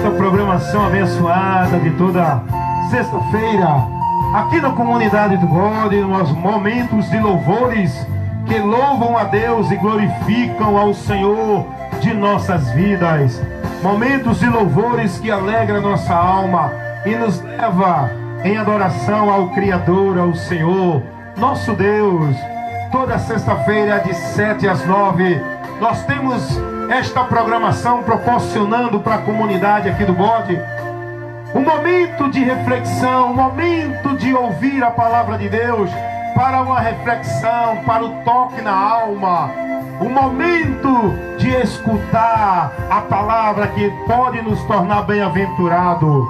essa programação abençoada de toda sexta-feira, aqui na comunidade do God, nos momentos de louvores que louvam a Deus e glorificam ao Senhor de nossas vidas. Momentos de louvores que alegram nossa alma e nos leva em adoração ao Criador, ao Senhor, nosso Deus. Toda sexta-feira, de 7 às 9, nós temos esta programação proporcionando para a comunidade aqui do Bode um momento de reflexão, um momento de ouvir a palavra de Deus, para uma reflexão, para o toque na alma, um momento de escutar a palavra que pode nos tornar bem-aventurado.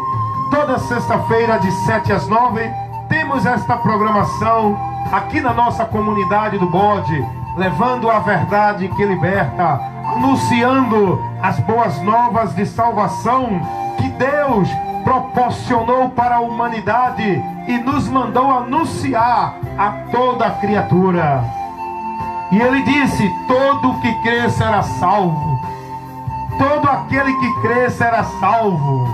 Toda sexta-feira, de 7 às 9, temos esta programação aqui na nossa comunidade do Bode, levando a verdade que liberta, anunciando as boas novas de salvação que Deus proporcionou para a humanidade e nos mandou anunciar a toda criatura. E Ele disse: todo que crê será salvo. Todo aquele que crê será salvo.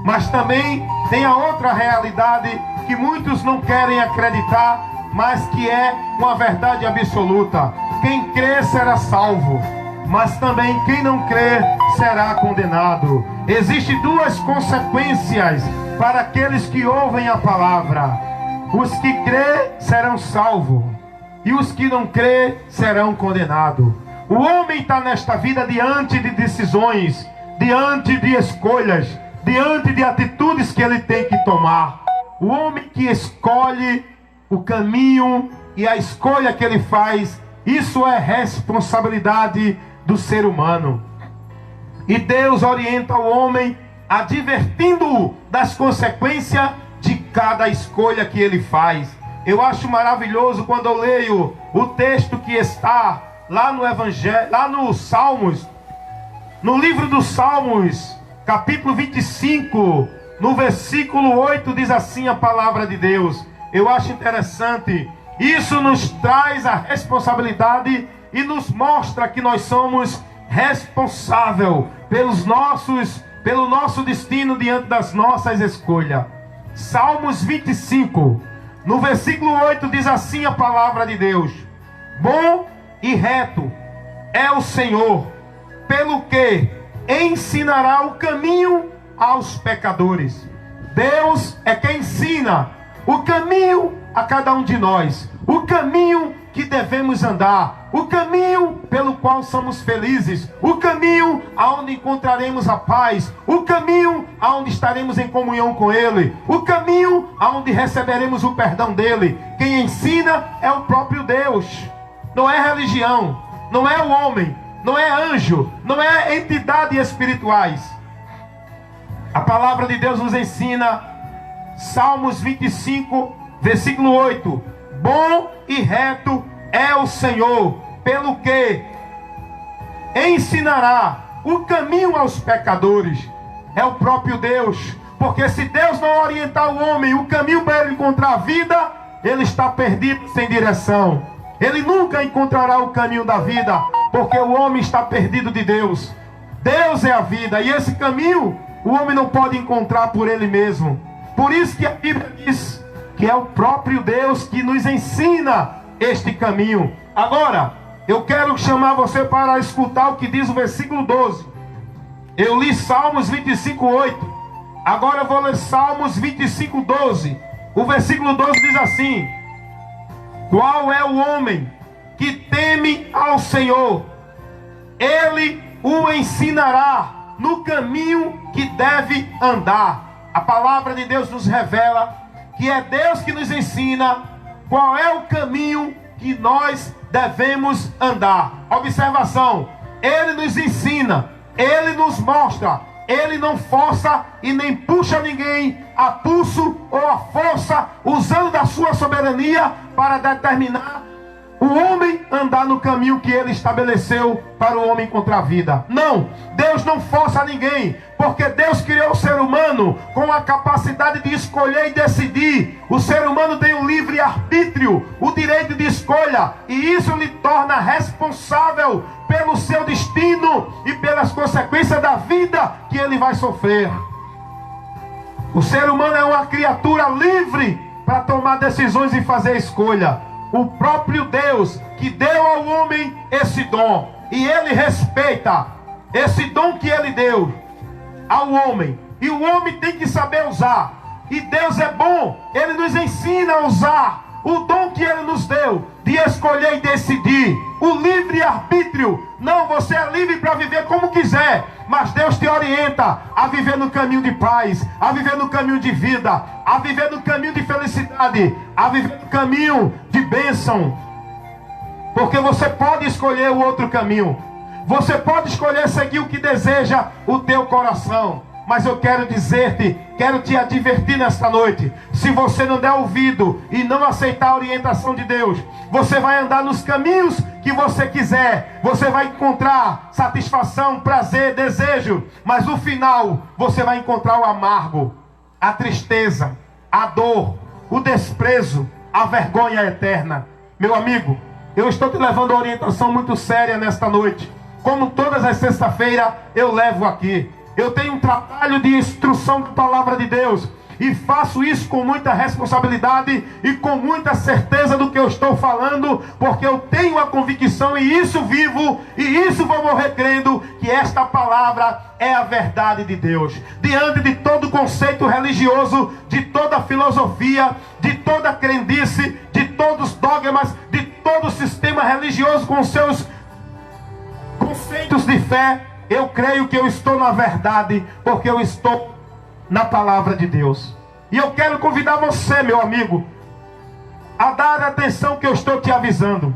Mas também tem a outra realidade que muitos não querem acreditar, mas que é uma verdade absoluta. Quem crê será salvo, mas também quem não crê será condenado. Existem duas consequências para aqueles que ouvem a palavra: os que crê serão salvos, e os que não crê serão condenados. O homem está nesta vida diante de decisões, diante de escolhas, diante de atitudes que ele tem que tomar. O homem que escolhe o caminho e a escolha que ele faz, isso é responsabilidade do ser humano. E Deus orienta o homem, advertindo-o das consequências de cada escolha que ele faz. Eu acho maravilhoso quando eu leio o texto que está lá no Evangelho, lá no Salmos, no livro dos Salmos, capítulo 25, no versículo 8, diz assim a palavra de Deus. Eu acho interessante. Isso nos traz a responsabilidade e nos mostra que nós somos responsáveis pelo nosso destino diante das nossas escolhas. Salmos 25, no versículo 8, diz assim a palavra de Deus: bom e reto é o Senhor, pelo que ensinará o caminho aos pecadores. Deus é quem ensina o caminho a cada um de nós, o caminho que devemos andar, o caminho pelo qual somos felizes, o caminho aonde encontraremos a paz, o caminho aonde estaremos em comunhão com Ele, o caminho aonde receberemos o perdão dEle. Quem ensina é o próprio Deus, não é religião, não é o homem, não é anjo, não é entidades espirituais. A palavra de Deus nos ensina, Salmos 25, versículo 8: bom e reto é o Senhor, pelo que ensinará o caminho aos pecadores. É o próprio Deus, porque se Deus não orientar o homem o caminho para ele encontrar a vida, ele está perdido, sem direção. Ele nunca encontrará o caminho da vida, porque o homem está perdido de Deus. Deus é a vida, e esse caminho o homem não pode encontrar por ele mesmo. Por isso que a Bíblia diz que é o próprio Deus que nos ensina este caminho. Agora, eu quero chamar você para escutar o que diz o versículo 12. Eu li Salmos 25, 8. Agora eu vou ler Salmos 25, 12. O versículo 12 diz assim: qual é o homem que teme ao Senhor? Ele o ensinará no caminho que deve andar. A palavra de Deus nos revela que é Deus que nos ensina qual é o caminho que nós devemos andar. Observação: Ele nos ensina, Ele nos mostra, Ele não força e nem puxa ninguém a pulso ou a força, usando da sua soberania para determinar o homem andar no caminho que Ele estabeleceu para o homem encontrar a vida. Não, Deus não força ninguém, porque Deus criou o ser humano com a capacidade de escolher e decidir. O ser humano tem o livre arbítrio, o direito de escolha, e isso lhe torna responsável pelo seu destino e pelas consequências da vida que ele vai sofrer. O ser humano é uma criatura livre para tomar decisões e fazer escolha. O próprio Deus que deu ao homem esse dom, e ele respeita esse dom que ele deu ao homem, e o homem tem que saber usar. E Deus é bom, Ele nos ensina a usar o dom que Ele nos deu, de escolher e decidir, o livre-arbítrio. Não, você é livre para viver como quiser, mas Deus te orienta a viver no caminho de paz, a viver no caminho de vida, a viver no caminho de felicidade, a viver no caminho de bênção. Porque você pode escolher o outro caminho, você pode escolher seguir o que deseja o teu coração. Mas eu quero dizer-te, quero te advertir nesta noite: se você não der ouvido e não aceitar a orientação de Deus, você vai andar nos caminhos que você quiser, você vai encontrar satisfação, prazer, desejo, mas no final você vai encontrar o amargo, a tristeza, a dor, o desprezo, a vergonha eterna. Meu amigo, eu estou te levando a orientação muito séria nesta noite. Como todas as sextas-feiras eu levo aqui. Eu tenho um trabalho de instrução da palavra de Deus, e faço isso com muita responsabilidade e com muita certeza do que eu estou falando, porque eu tenho a convicção, e isso vivo, e isso vou morrer crendo, que esta palavra é a verdade de Deus. Diante de todo conceito religioso, de toda filosofia, de toda crendice, de todos os dogmas, de todo o sistema religioso com seus conceitos de fé, eu creio que eu estou na verdade, porque eu estou na palavra de Deus. E eu quero convidar você, meu amigo, a dar a atenção que eu estou te avisando.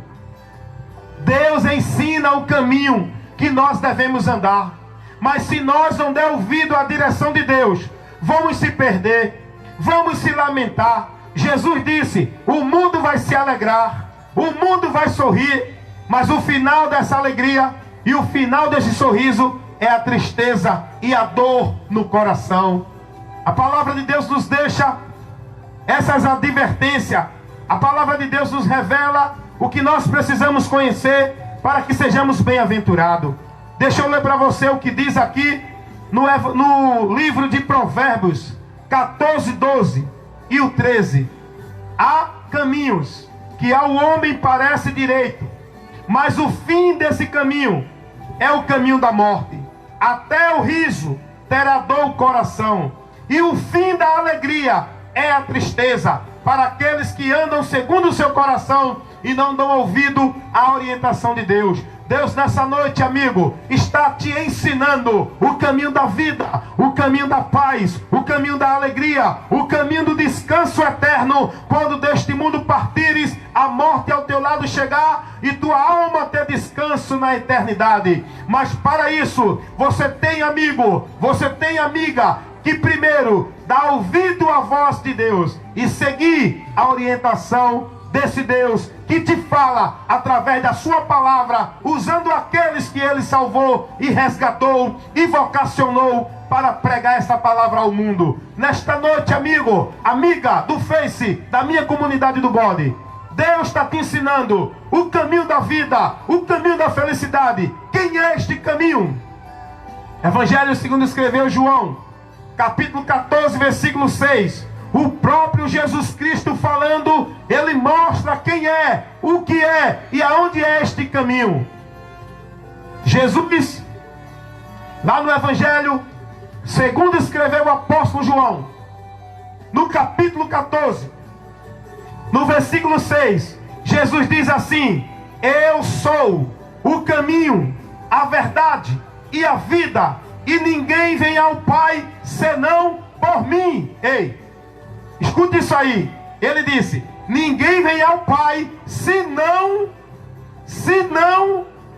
Deus ensina o caminho que nós devemos andar, mas se nós não der ouvido à direção de Deus, vamos se perder, vamos se lamentar. Jesus disse: o mundo vai se alegrar, o mundo vai sorrir, mas o final dessa alegria e o final desse sorriso é a tristeza e a dor no coração. A palavra de Deus nos deixa essas advertências. A palavra de Deus nos revela o que nós precisamos conhecer para que sejamos bem-aventurados. Deixa eu ler para você o que diz aqui no livro de Provérbios 14, 12 e o 13. Há caminhos que ao homem parece direito, mas o fim desse caminho é o caminho da morte. Até o riso terá dor o coração, e o fim da alegria é a tristeza para aqueles que andam segundo o seu coração e não dão ouvido à orientação de Deus. Deus nessa noite, amigo, está te ensinando o caminho da vida, o caminho da paz, o caminho da alegria, o caminho do descanso eterno. Quando deste mundo partires, a morte ao teu lado chegar e tua alma ter descanso na eternidade. Mas para isso, você tem amigo, você tem amiga, que primeiro dá ouvido à voz de Deus e seguir a orientação desse Deus que te fala através da sua palavra, usando aqueles que Ele salvou e resgatou e vocacionou para pregar essa palavra ao mundo. Nesta noite, amigo, amiga do Face, da minha comunidade do Bode, Deus está te ensinando o caminho da vida, o caminho da felicidade. Quem é este caminho? Evangelho segundo escreveu João, capítulo 14, versículo 6. O próprio Jesus Cristo falando, Ele mostra quem é, o que é e aonde é este caminho. Jesus, lá no Evangelho segundo escreveu o apóstolo João, no capítulo 14, no versículo 6, Jesus diz assim: eu sou o caminho, a verdade e a vida, e ninguém vem ao Pai senão por mim. Ei, escute isso aí. Ele disse: ninguém vem ao Pai senão,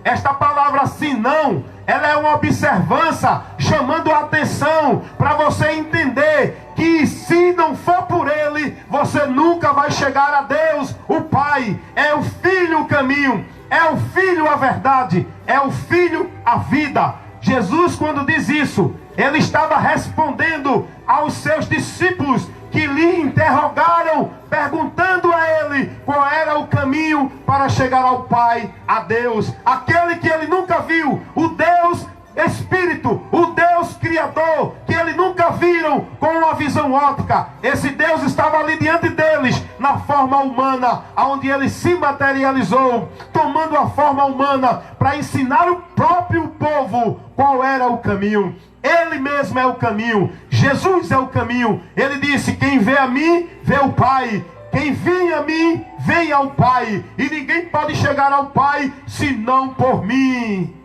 esta palavra senão, ela é uma observância chamando a atenção para você entender que se não for por Ele, você nunca vai chegar a Deus, o Pai. É o Filho o caminho. É o Filho a verdade, é o Filho a vida. Jesus, quando diz isso, ele estava respondendo aos seus discípulos que lhe interrogaram, perguntando a ele qual era o caminho para chegar ao Pai, a Deus, aquele que ele nunca viu, o Deus Espírito, o Deus Criador, que eles nunca viram com uma visão óptica. Esse Deus estava ali diante deles, na forma humana, onde ele se materializou, tomando a forma humana, para ensinar o próprio povo qual era o caminho. Ele mesmo é o caminho, Jesus é o caminho. Ele disse: quem vê a mim, vê o Pai. Quem vem a mim, vem ao Pai. E ninguém pode chegar ao Pai, senão por mim.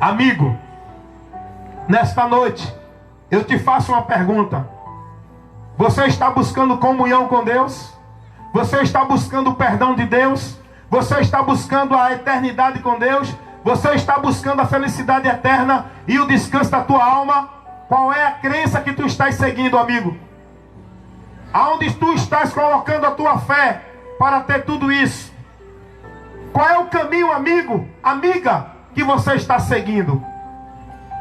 Amigo, nesta noite, eu te faço uma pergunta. Você está buscando comunhão com Deus? Você está buscando o perdão de Deus? Você está buscando a eternidade com Deus? Você está buscando a felicidade eterna e o descanso da tua alma? Qual é a crença que tu estás seguindo, amigo? Aonde tu estás colocando a tua fé para ter tudo isso? Qual é o caminho, amigo, amiga, que você está seguindo?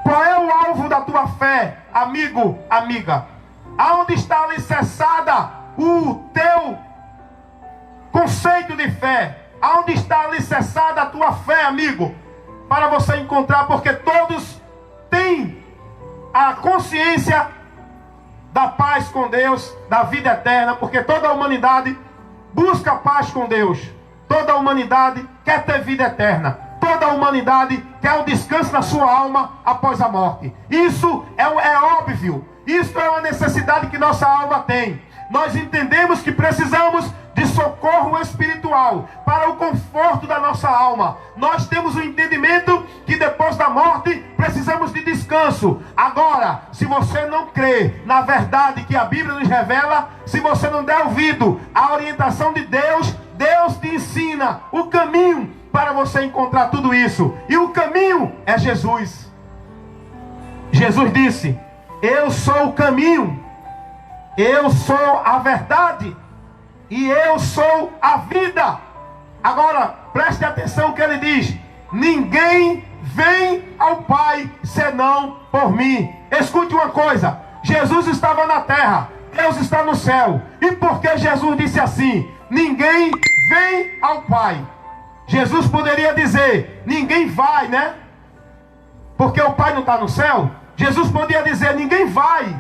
Qual é o alvo da tua fé, amigo, amiga? Aonde está alicerçada o teu conceito de fé? Aonde está alicerçada a tua fé, amigo? Para você encontrar, porque todos têm a consciência da paz com Deus, da vida eterna, porque toda a humanidade busca paz com Deus. Toda a humanidade quer ter vida eterna. Toda a humanidade quer o descanso na sua alma após a morte. Isso é óbvio. Isso é uma necessidade que nossa alma tem. Nós entendemos que precisamos de socorro espiritual para o conforto da nossa alma. Nós temos o entendimento que depois da morte precisamos de descanso. Agora, se você não crê na verdade que a Bíblia nos revela, se você não der ouvido à orientação de Deus, Deus te ensina o caminho para você encontrar tudo isso. E o caminho é Jesus. Jesus disse: eu sou o caminho, eu sou a verdade e eu sou a vida. Agora, preste atenção que ele diz: ninguém vem ao Pai senão por mim. Escute uma coisa: Jesus estava na terra, Deus está no céu. E por que Jesus disse assim? Ninguém vem ao Pai. Jesus poderia dizer: ninguém vai, né? Porque o Pai não está no céu. Jesus poderia dizer: ninguém vai.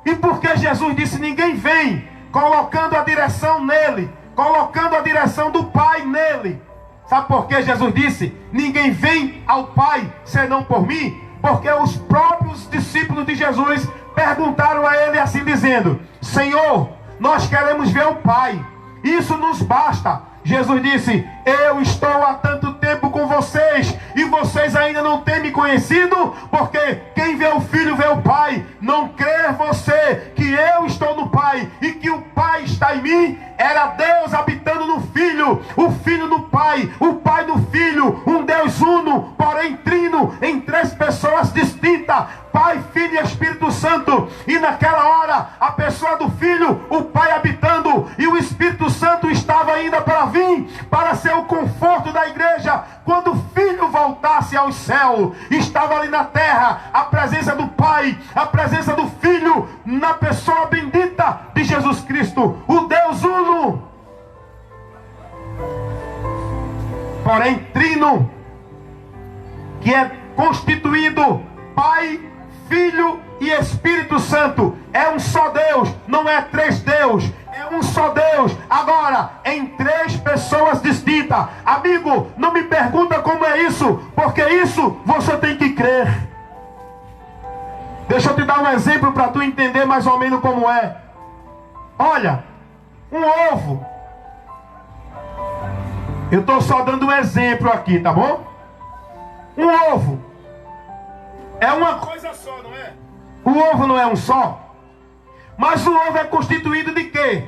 E por que Jesus disse ninguém vem? Colocando a direção nele, colocando a direção do Pai nele. Sabe por que Jesus disse: ninguém vem ao Pai senão por mim? Porque os próprios discípulos de Jesus perguntaram a ele assim dizendo: Senhor, nós queremos ver o Pai, isso nos basta. Jesus disse: eu estou há tanto tempo com vocês e vocês ainda não têm me conhecido, porque quem vê o Filho vê o Pai. Não crer você que eu estou no Pai e que o Pai está em mim? Era Deus habitando no Filho, o Filho no Pai, o Pai no Filho, um Deus uno, porém trino, em três pessoas distintas, Pai, Filho e Espírito Santo. E naquela hora, a pessoa do Filho, o Pai habitando, e o Espírito Santo estava ainda para vir, para ser o conforto da igreja. Quando o Filho voltasse ao céu, estava ali na terra a presença do Pai, a presença do Filho, na pessoa bendita de Jesus Cristo, o Deus uno, porém trino, que é constituído Pai, Filho e Espírito Santo. É um só Deus, não é três Deus, é um só Deus. Agora, em três pessoas distintas. Amigo, não me pergunta como é isso, porque isso você tem que crer. Deixa eu te dar um exemplo para tu entender mais ou menos como é. Olha, um ovo. Eu estou só dando um exemplo aqui, tá bom? Um ovo é uma coisa só, não é? O ovo não é um só? Mas o ovo é constituído de quê?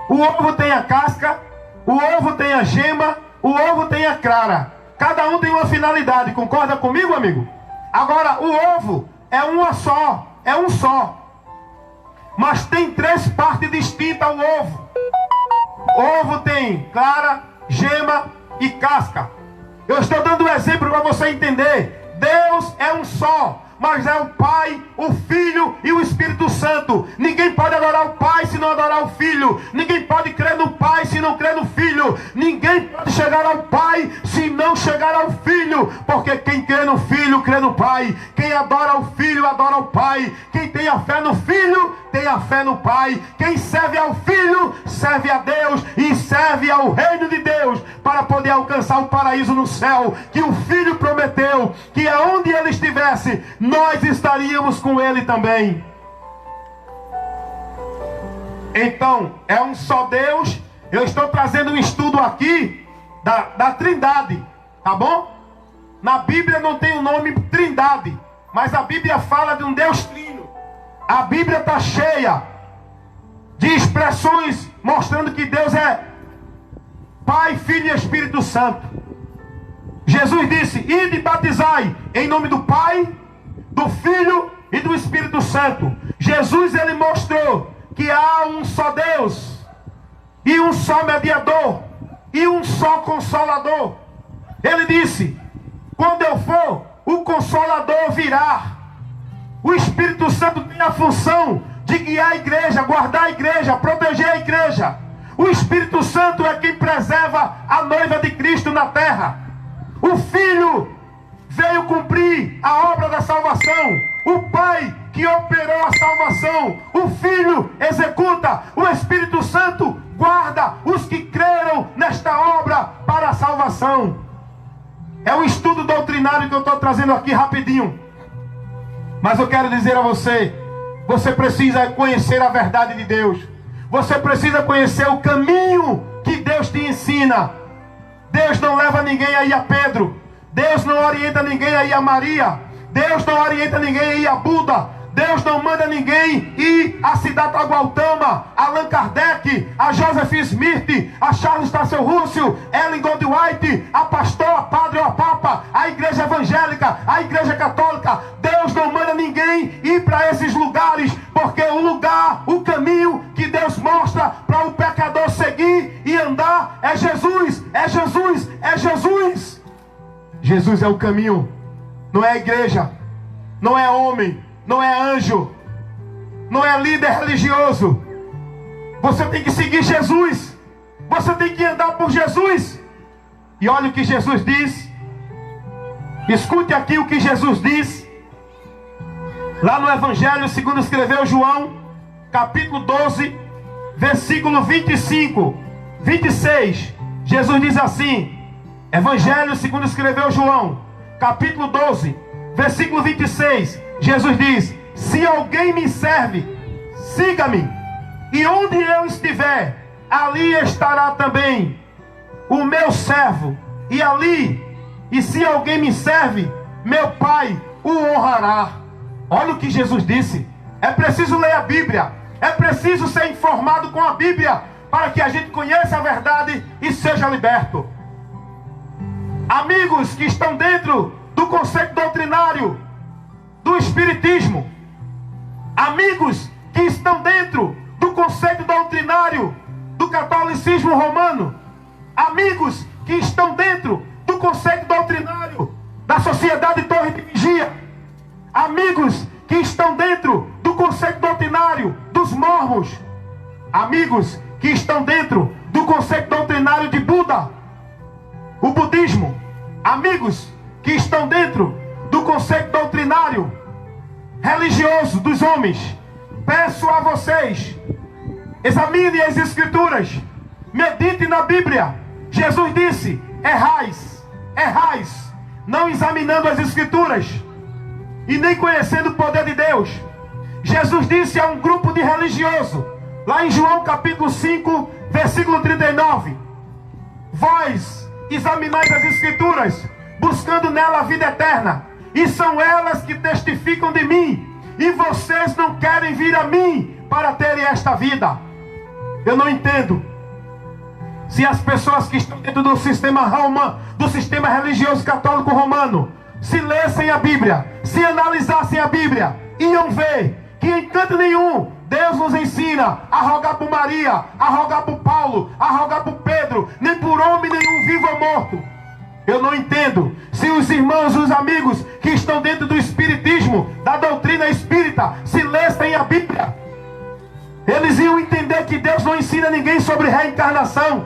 O ovo tem a casca, o ovo tem a gema, o ovo tem a clara. Cada um tem uma finalidade, concorda comigo, amigo? Agora, o ovo é uma só, é um só. Mas tem três partes distintas ao ovo. O ovo tem clara, gema e casca. Eu estou dando um exemplo para você entender. Deus é um só, mas é o Pai, o Filho e o Espírito Santo. Ninguém pode adorar o Pai se não adorar o Filho. Ninguém pode crer no Pai se não crer no Filho. Ninguém pode chegar ao Pai se não chegar ao Filho. Porque quem crê no Filho, crê no Pai. Quem adora o Filho, adora o Pai. Quem tem a fé no Filho, tem a fé no Pai. Quem serve ao Filho, serve a Deus e serve ao reino de Deus, para poder alcançar o paraíso no céu, que o Filho prometeu, que aonde ele estivesse, nós estaríamos com ele também. Então, é um só Deus. Eu estou trazendo um estudo aqui da Trindade, tá bom? Na Bíblia não tem o nome Trindade, mas a Bíblia fala de um Deus trino. A Bíblia está cheia de expressões mostrando que Deus é Pai, Filho e Espírito Santo. Jesus disse: ide e batizai em nome do Pai, do Filho e do Espírito Santo. Jesus, ele mostrou que há um só Deus, e um só mediador, e um só Consolador. Ele disse: quando eu for, o Consolador virá. O Espírito Santo tem a função de guiar a igreja, guardar a igreja, proteger a igreja. O Espírito Santo é quem preserva a noiva de Cristo na terra. O Filho veio cumprir a obra da salvação. O Pai que operou a salvação. O Filho executa. O Espírito Santo guarda os que creram nesta obra para a salvação. É um estudo doutrinário que eu estou trazendo aqui rapidinho. Mas eu quero dizer a você, você precisa conhecer a verdade de Deus. Você precisa conhecer o caminho que Deus te ensina. Deus não leva ninguém aí a Pedro. Deus não orienta ninguém aí a Maria. Deus não orienta ninguém aí a Buda. Deus não manda ninguém ir a Siddhartha Gautama, a Allan Kardec, a Joseph Smith, a Charles Tazel Russell, Ellen Goldwhite, a pastor, a padre ou a papa, a igreja evangélica, a igreja católica. Deus não manda ninguém ir para esses lugares, porque o lugar, o caminho que Deus mostra para o pecador seguir e andar é Jesus, é Jesus, é Jesus. Jesus é o caminho, não é a igreja, não é homem, não é anjo, não é líder religioso. Você tem que seguir Jesus, você tem que andar por Jesus. E olha o que Jesus diz. Escute aqui o que Jesus diz lá no Evangelho segundo escreveu João, capítulo 12, versículo 25, 26. Jesus diz assim, Evangelho segundo escreveu João, capítulo 12, versículo 26. Jesus diz: se alguém me serve, siga-me, e onde eu estiver, ali estará também o meu servo, e ali, e se alguém me serve, meu Pai o honrará. Olha o que Jesus disse. É preciso ler a Bíblia, é preciso ser informado com a Bíblia, para que a gente conheça a verdade e seja liberto. Amigos que estão dentro do conceito doutrinário do Espiritismo, amigos que estão dentro do conceito doutrinário do catolicismo romano, amigos que estão dentro do conceito doutrinário da sociedade Torre de Vigia, amigos que estão dentro do conceito doutrinário dos mormons, amigos que estão dentro do conceito doutrinário de Buda, o budismo, amigos que estão dentro do conceito doutrinário religioso dos homens. Peço a vocês, examine as Escrituras, medite na Bíblia. Jesus disse: errais, errais, não examinando as Escrituras e nem conhecendo o poder de Deus. Jesus disse a um grupo de religiosos, lá em João capítulo 5, versículo 39, vós examinais as Escrituras, buscando nela a vida eterna, e são elas que testificam de mim, e vocês não querem vir a mim para terem esta vida. Eu não entendo. Se as pessoas que estão dentro do sistema romano, do sistema religioso católico romano, se lessem a Bíblia, se analisassem a Bíblia, iam ver que em canto nenhum Deus nos ensina a rogar por Maria, a rogar por Paulo, a rogar por Pedro, nem por homem nenhum, vivo ou morto. Eu não entendo se os irmãos, os amigos que estão dentro do espiritismo, da doutrina espírita, se lessem a Bíblia, eles iam entender que Deus não ensina ninguém sobre reencarnação.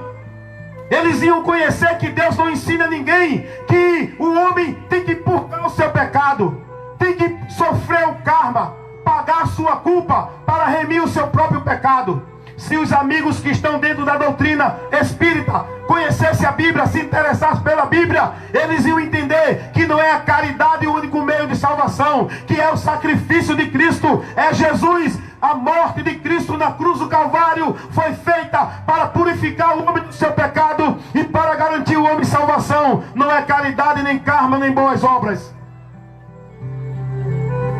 Eles iam conhecer que Deus não ensina ninguém que o homem tem que purgar o seu pecado, tem que sofrer o karma, pagar a sua culpa para remir o seu próprio pecado. Se os amigos que estão dentro da doutrina espírita conhecessem a Bíblia, se interessassem pela Bíblia, eles iam entender que não é a caridade o único meio de salvação, que é o sacrifício de Cristo, é Jesus. A morte de Cristo na cruz do Calvário foi feita para purificar o homem do seu pecado e para garantir o homem salvação. Não é caridade, nem karma, nem boas obras.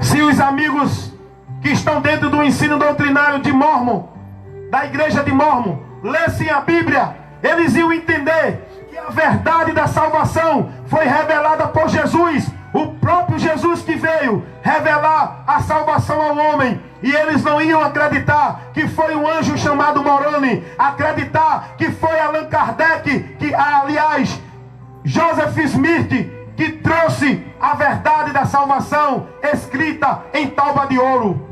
Se os amigos que estão dentro do ensino doutrinário de Mormon, da igreja de Mormon, lessem a Bíblia, eles iam entender que a verdade da salvação foi revelada por Jesus, o próprio Jesus que veio revelar a salvação ao homem. E eles não iam acreditar que foi um anjo chamado Moroni, acreditar que foi Allan Kardec, que aliás, Joseph Smith, que trouxe a verdade da salvação escrita em tábua de ouro.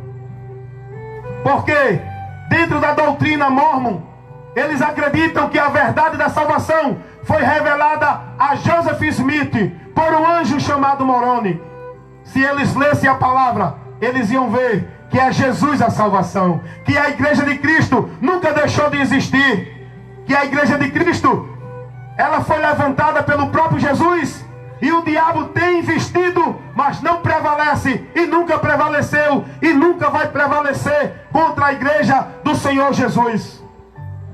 Porque dentro da doutrina Mormon, eles acreditam que a verdade da salvação foi revelada a Joseph Smith por um anjo chamado Moroni. Se eles lessem a palavra, eles iam ver que é Jesus a salvação, que a igreja de Cristo nunca deixou de existir, que a igreja de Cristo, ela foi levantada pelo próprio Jesus, e o diabo tem investido, mas não prevalece, e nunca prevaleceu, e nunca vai prevalecer contra a igreja do Senhor Jesus.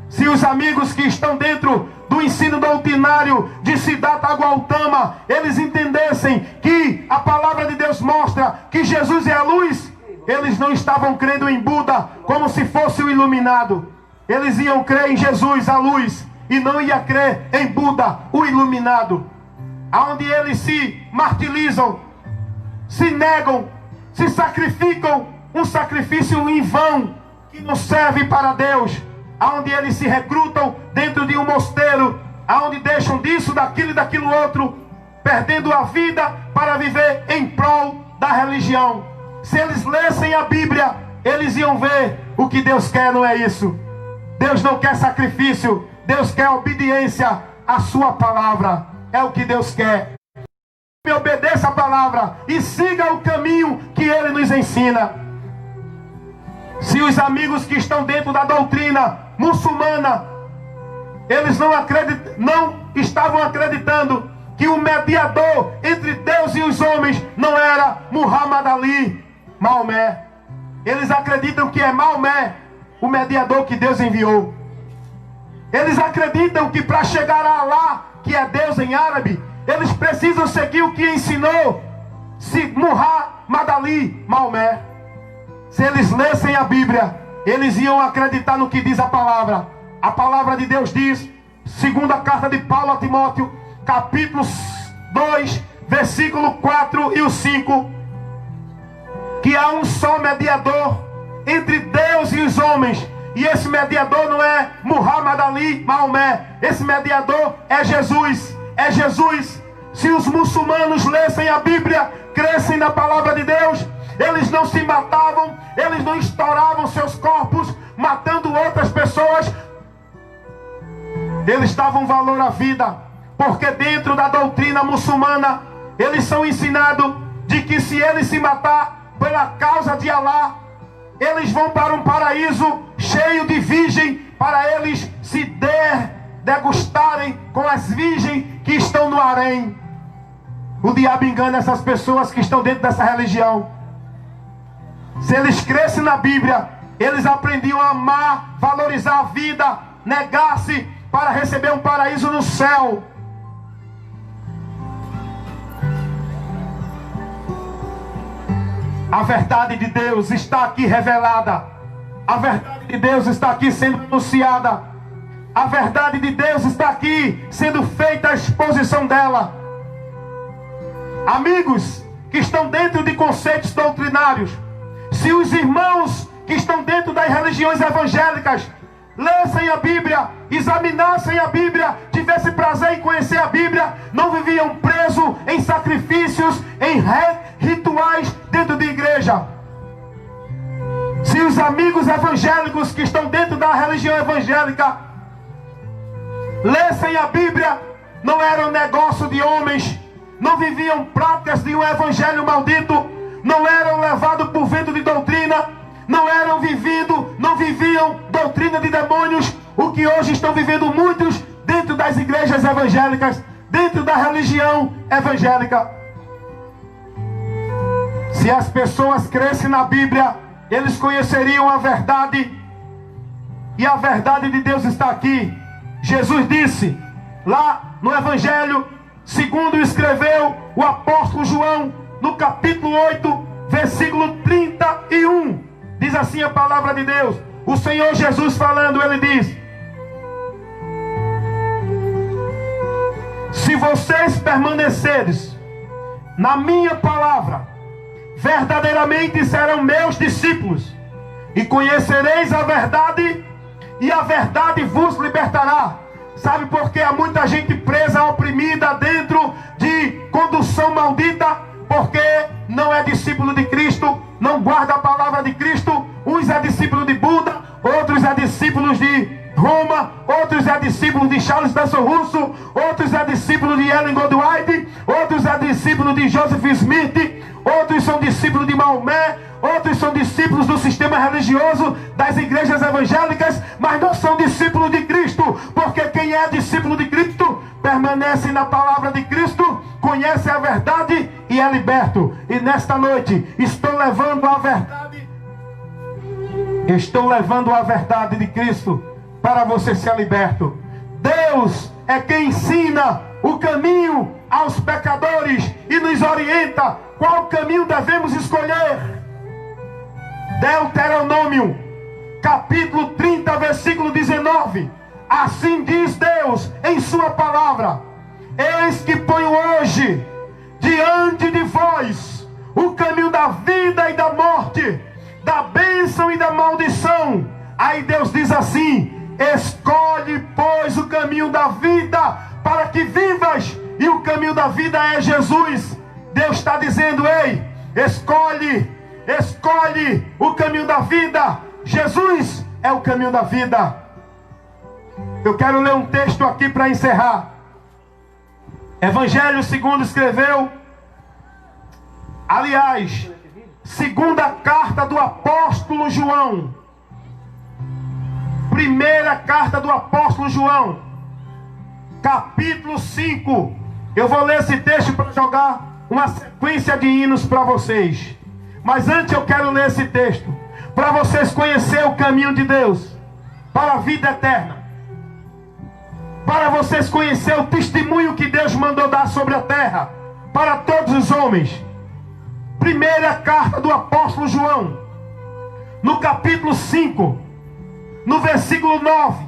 Se os amigos que estão dentro do ensino doutrinário de Siddhartha Gautama, eles entendessem que a palavra de Deus mostra que Jesus é a luz, eles não estavam crendo em Buda como se fosse o iluminado. Eles iam crer em Jesus, a luz, e não iam crer em Buda, o iluminado. Aonde eles se martirizam, se negam, se sacrificam, um sacrifício em vão, que não serve para Deus. Aonde eles se recrutam dentro de um mosteiro, aonde deixam disso, daquilo e daquilo outro, perdendo a vida para viver em prol da religião. Se eles lessem a Bíblia, eles iam ver o que Deus quer, não é isso. Deus não quer sacrifício, Deus quer obediência à sua palavra. É o que Deus quer. Obedeça a palavra e siga o caminho que Ele nos ensina. Se os amigos que estão dentro da doutrina muçulmana, eles não estavam acreditando que o mediador entre Deus e os homens não era Muhammad Ali, Maomé. Eles acreditam que é Maomé o mediador que Deus enviou. Eles acreditam que para chegar a Allah, que é Deus em árabe, eles precisam seguir o que ensinou Muhammad Ali, Maomé. Se eles lessem a Bíblia, eles iam acreditar no que diz a palavra. A palavra de Deus diz, segunda carta de Paulo a Timóteo, capítulo 2, versículo 4 e o 5, que há um só mediador entre Deus e os homens, e esse mediador não é Muhammad Ali, Maomé, esse mediador é Jesus, é Jesus. Se os muçulmanos lessem a Bíblia, crescem na palavra de Deus, eles não se matavam, eles não estouravam seus corpos, matando outras pessoas, eles davam valor à vida, porque dentro da doutrina muçulmana, eles são ensinados de que se eles se matar pela causa de Allah, eles vão para um paraíso cheio de virgem, para eles se degustarem com as virgens que estão no harém. O diabo engana essas pessoas que estão dentro dessa religião. Se eles crescem na Bíblia, eles aprendiam a amar, valorizar a vida, negar-se para receber um paraíso no céu. A verdade de Deus está aqui revelada. A verdade de Deus está aqui sendo anunciada. A verdade de Deus está aqui sendo feita a exposição dela. Amigos que estão dentro de conceitos doutrinários, se os irmãos que estão dentro das religiões evangélicas, lessem a Bíblia, examinassem a Bíblia, tivessem prazer em conhecer a Bíblia, não viviam presos em sacrifícios, em rituais dentro de igreja. Se os amigos evangélicos que estão dentro da religião evangélica lessem a Bíblia, não era um negócio de homens, não viviam práticas de um evangelho maldito, não eram levados por vento de doutrina, não viviam doutrina de demônios, o que hoje estão vivendo muitos dentro das igrejas evangélicas, dentro da religião evangélica. Se as pessoas crescem na Bíblia, eles conheceriam a verdade, e a verdade de Deus está aqui. Jesus disse, lá no Evangelho, segundo escreveu o apóstolo João, no capítulo 8, versículo 31, diz assim a palavra de Deus, o Senhor Jesus falando, ele diz: se vocês permanecerem na minha palavra, verdadeiramente serão meus discípulos, e conhecereis a verdade, e a verdade vos libertará. Sabe por que há muita gente presa, oprimida dentro de condução maldita? Porque não é discípulo de Cristo, não guarda a palavra de Cristo. Uns é discípulo de Buda, outros é discípulos de Roma, outros é discípulo de Charles Taze Russell, outros é discípulo de Ellen Goldwhite, outros é discípulo de Joseph Smith, outros são discípulos de Maomé, outros são discípulos do sistema religioso das igrejas evangélicas, mas não são discípulos de Cristo, porque quem é discípulo de Cristo permanece na palavra de Cristo, conhece a verdade e é liberto. E nesta noite estou levando a verdade de Cristo para você ser liberto. Deus é quem ensina o caminho aos pecadores e nos orienta qual caminho devemos escolher. Deuteronômio, capítulo 30, versículo 19. Assim diz Deus em sua palavra: eis que ponho hoje diante de vós o caminho da vida e da morte, da bênção e da maldição. Aí Deus diz assim: escolhe, pois, o caminho da vida para que vivas, e o caminho da vida é Jesus. Deus está dizendo: ei, escolhe o caminho da vida. Jesus é o caminho da vida. Eu quero ler um texto aqui para encerrar. Evangelho segundo escreveu, aliás, segunda carta do apóstolo João, primeira carta do apóstolo João, capítulo 5. Eu vou ler esse texto para jogar uma sequência de hinos para vocês. Mas antes eu quero ler esse texto para vocês conhecerem o caminho de Deus para a vida eterna, para vocês conhecerem o testemunho que Deus mandou dar sobre a terra para todos os homens. Primeira carta do apóstolo João, no capítulo 5, no versículo 9.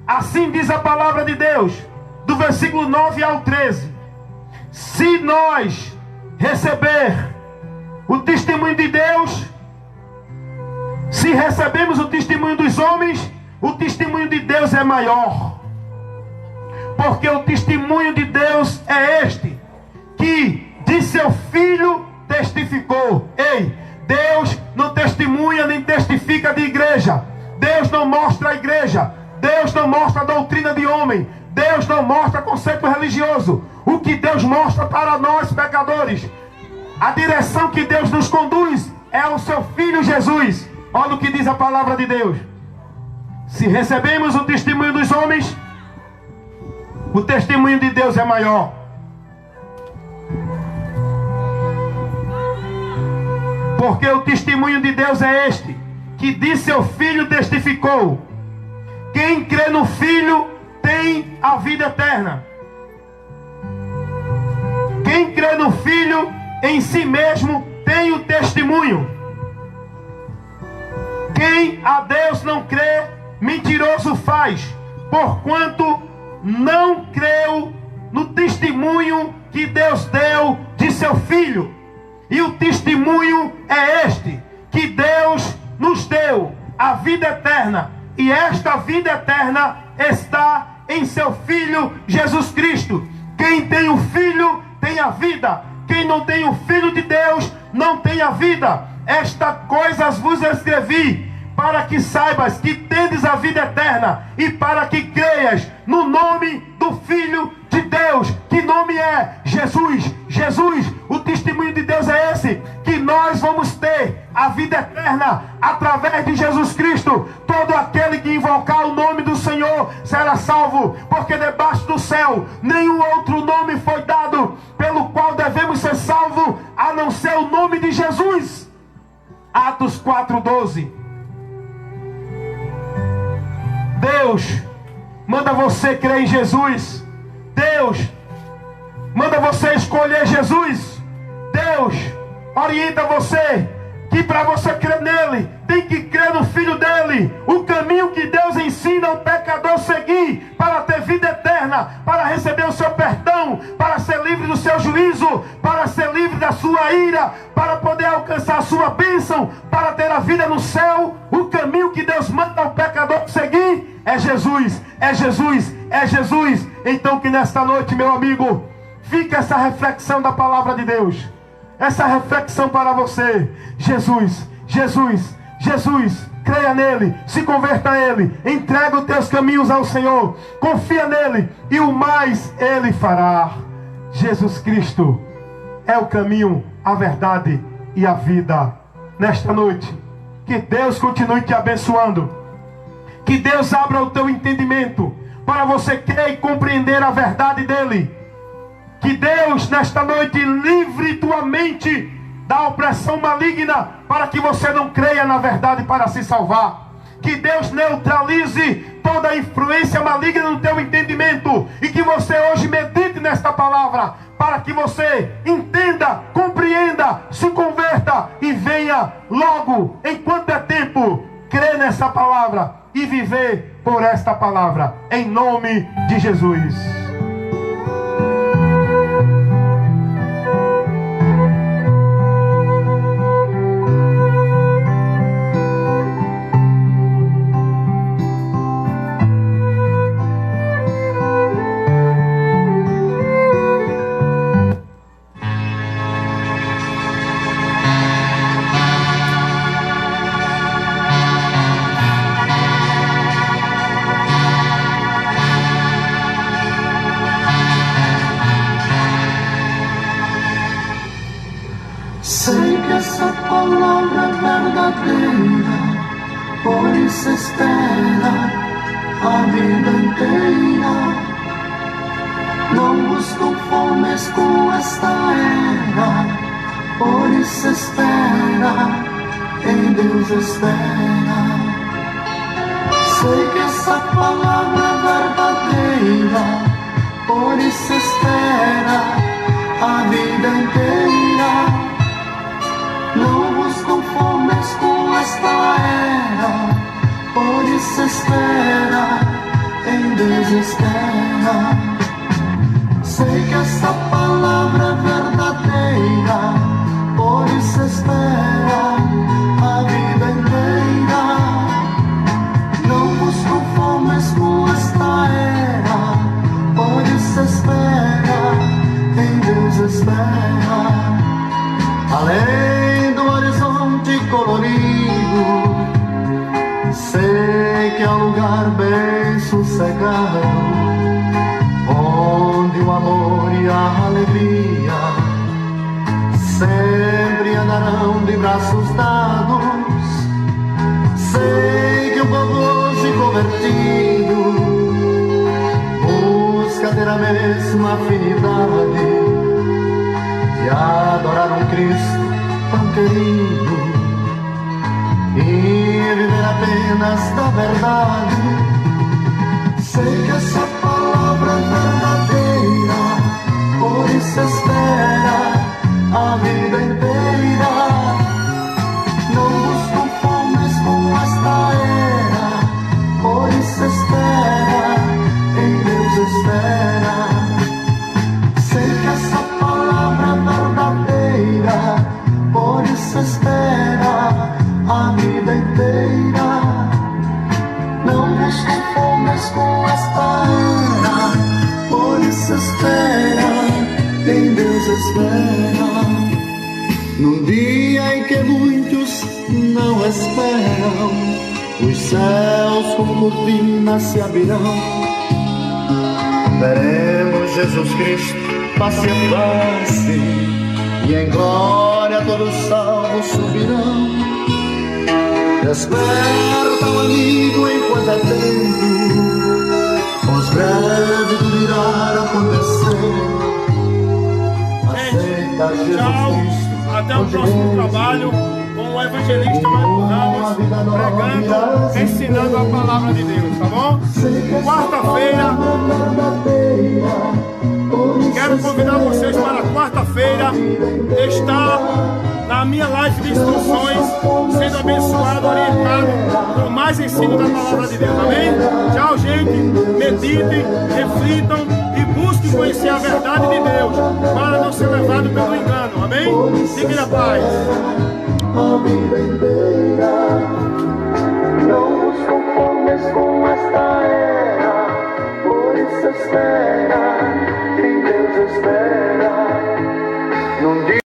Assim diz a palavra de Deus, do versículo 9 ao 13. Se nós receber o testemunho de Deus, se recebemos o testemunho dos homens, o testemunho de Deus é maior. Porque o testemunho de Deus é este, que de seu Filho testificou. Ei, Deus não testemunha nem testifica de igreja. Deus não mostra a igreja. Deus não mostra a doutrina de homem. Deus não mostra conceito religioso. O que Deus mostra para nós pecadores, a direção que Deus nos conduz é o seu Filho Jesus. Olha o que diz a palavra de Deus: se recebemos o testemunho dos homens, o testemunho de Deus é maior. Porque o testemunho de Deus é este, que de seu Filho testificou. Quem crê no Filho tem a vida eterna. Quem crê no Filho em si mesmo tem o testemunho. Quem a Deus não crê, mentiroso faz, porquanto não creu no testemunho que Deus deu de seu Filho. E o testemunho é este, que Deus nos deu a vida eterna, e esta vida eterna está em seu Filho Jesus Cristo. Quem tem o Filho tem a vida. Quem não tem o Filho de Deus não tem a vida. Estas coisas vos escrevi, para que saibas que tendes a vida eterna, e para que creias no nome do Filho de Deus. Que nome é? Jesus. Jesus, o testemunho de Deus é esse, que nós vamos ter a vida eterna através de Jesus Cristo. Todo aquele que invocar o nome do Senhor será salvo, porque debaixo do céu nenhum outro nome foi dado pelo qual devemos ser salvos, a não ser o nome de Jesus. Atos 4:12. Deus manda você crer em Jesus. Deus manda você escolher Jesus. Deus orienta você que para você crer nele, tem que crer no Filho dele. O caminho que Deus ensina ao pecador seguir para ter vida eterna, para receber o seu perdão, para ser livre do seu juízo, para ser livre da sua ira, para poder alcançar a sua bênção, para ter a vida no céu. O caminho que Deus manda ao pecador seguir é Jesus, é Jesus, é Jesus. Então que nesta noite, meu amigo, fica essa reflexão da palavra de Deus. Essa reflexão para você. Jesus, Jesus, Jesus. Creia nele, se converta a ele, entrega os teus caminhos ao Senhor, confia nele, e o mais ele fará. Jesus Cristo é o caminho, a verdade e a vida. Nesta noite, que Deus continue te abençoando, que Deus abra o teu entendimento para você crer e compreender a verdade dele. Que Deus nesta noite livre tua mente da opressão maligna, para que você não creia na verdade para se salvar. Que Deus neutralize toda a influência maligna no teu entendimento, e que você hoje medite nesta palavra, para que você entenda, compreenda, se converta e venha logo, enquanto é tempo, crer nessa palavra e viver por esta palavra, em nome de Jesus. Sei que essa palavra é verdadeira, por isso espera a vida inteira. Não vos conformes com esta era, por isso espera, em Deus espera. Sei que essa palavra é verdadeira, por isso espera a vida inteira. Não vos conformes com esta era, por isso espera, em Deus espera. Sei que essa palavra é verdadeira, por isso espera a vida inteira. Não vos conformes com esta era, por isso espera, em Deus espera. Além do horizonte colorido, sei que é um lugar bem sossegado, onde o amor e a alegria sempre andarão de braços dados. Sei que o povo hoje convertido busca ter a mesma afinidade de adorar um Cristo tão querido e viver apenas da verdade. Sei que essa palavra é verdadeira, por isso espera a vida inteira. Não vos conformes com esta era, por isso espera, em Deus espera. Sei que essa palavra é verdadeira, por isso espera a vida inteira. espera, num dia em que muitos não esperam, os céus como cortinas se abrirão. Veremos Jesus Cristo face a face, e em glória todos os salvos subirão. Desperta o amigo enquanto é tempo, pois breve tudo irá acontecer. Aceita Jesus Cristo. Até o próximo trabalho com o evangelista Marco Ramos, pregando, ensinando a palavra de Deus, tá bom? Quarta-feira, quero convidar vocês para quarta-feira estar na minha live de instruções, sendo abençoado, orientado com mais ensino da palavra de Deus, amém? Tchau, gente, meditem, reflitam e busquem conhecer a verdade de Deus para não ser levado pelo engano, amém? Fiquem na paz. A vida inteira, não nos conformes com esta era, por isso espera, em Deus espera. Num dia